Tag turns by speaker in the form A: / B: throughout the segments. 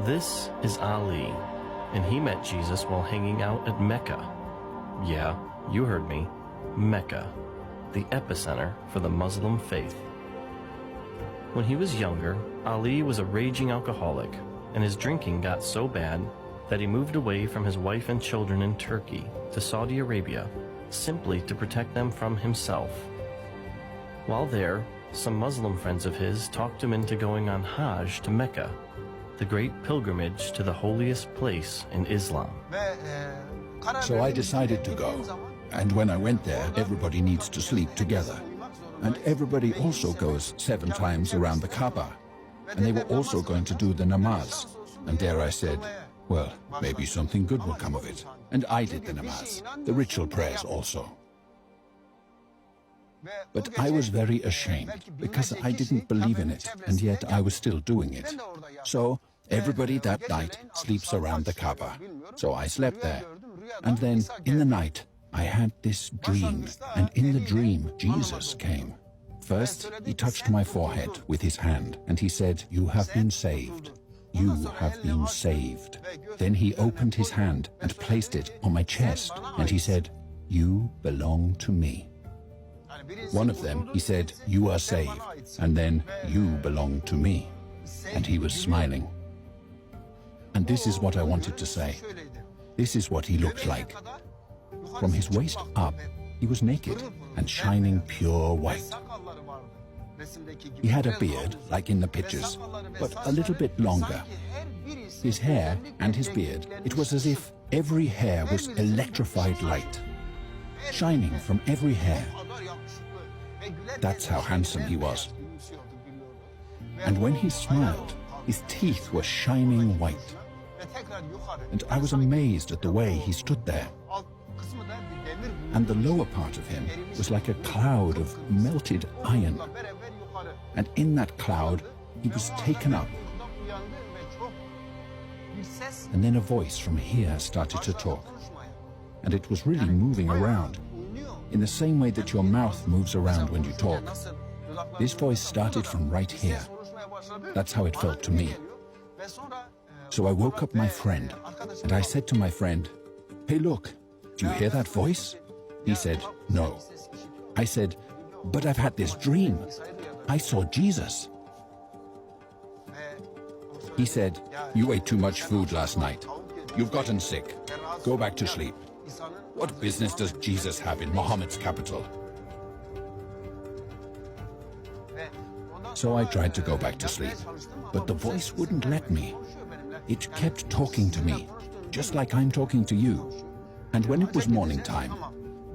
A: This is Ali, and he met Jesus while hanging out at Mecca. Yeah, you heard me, Mecca, the epicenter for the Muslim faith. When he was younger, Ali was a raging alcoholic, and his drinking got so bad that he moved away from his wife and children in Turkey to Saudi Arabia, simply to protect them from himself. While there, some Muslim friends of his talked him into going on Hajj to Mecca, the great pilgrimage to the holiest place in Islam.
B: So I decided to go, and when I went there, everybody needs to sleep together. And everybody also goes 7 times around the Kaaba. And they were also going to do the namaz. And there I said, well, maybe something good will come of it. And I did the namaz, the ritual prayers also. But I was very ashamed, because I didn't believe in it, and yet I was still doing it. So everybody that night sleeps around the Kaaba. So I slept there. And then, in the night, I had this dream, and in the dream, Jesus came. First, he touched my forehead with his hand, and he said, "You have been saved. You have been saved." Then he opened his hand and placed it on my chest, and he said, "You belong to me." One of them, he said, "You are saved," and then, "You belong to me." And he was smiling. And this is what I wanted to say. This is what he looked like. From his waist up, he was naked and shining pure white. He had a beard, like in the pictures, but a little bit longer. His hair and his beard, it was as if every hair was electrified light, shining from every hair. That's how handsome he was. And when he smiled, his teeth were shining white. And I was amazed at the way he stood there. And the lower part of him was like a cloud of melted iron. And in that cloud, he was taken up. And then a voice from here started to talk. And it was really moving around, in the same way that your mouth moves around when you talk. This voice started from right here. That's how it felt to me. So I woke up my friend, and I said to my friend, "Hey, look, do you hear that voice?" He said, "No." I said, "But I've had this dream. I saw Jesus." He said, "You ate too much food last night. You've gotten sick. Go back to sleep. What business does Jesus have in Muhammad's capital?" So I tried to go back to sleep, but the voice wouldn't let me. It kept talking to me, just like I'm talking to you. And when it was morning time,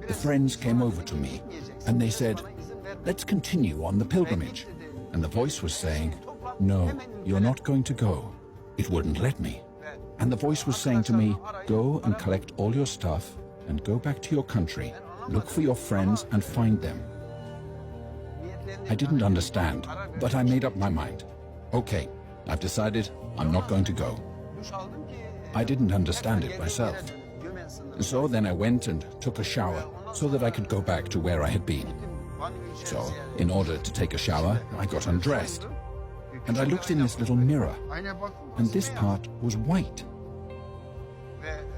B: the friends came over to me, and they said, "Let's continue on the pilgrimage." And the voice was saying, "No, you're not going to go." It wouldn't let me. And the voice was saying to me, "Go and collect all your stuff and go back to your country. Look for your friends and find them." I didn't understand, but I made up my mind. Okay, I've decided I'm not going to go. I didn't understand it myself. So then I went and took a shower so that I could go back to where I had been. So, in order to take a shower, I got undressed. And I looked in this little mirror, and this part was white.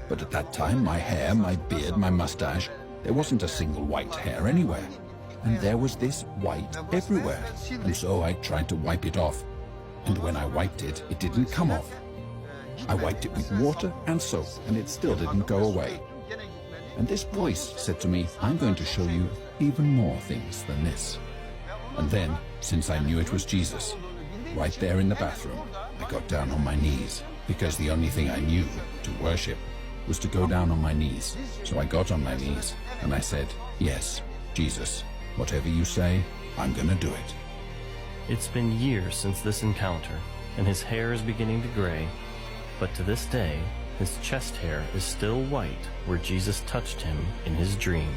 B: But at that time, my hair, my beard, my mustache, there wasn't a single white hair anywhere. And there was this white everywhere. And so I tried to wipe it off. And when I wiped it, it didn't come off. I wiped it with water and soap, and it still didn't go away. And this voice said to me, "I'm going to show you even more things than this." And then, since I knew it was Jesus, right there in the bathroom, I got down on my knees, because the only thing I knew to worship was to go down on my knees. So I got on my knees, and I said, "Yes, Jesus, whatever you say, I'm gonna do it."
A: It's been years since this encounter, and his hair is beginning to gray, but to this day, his chest hair is still white where Jesus touched him in his dream.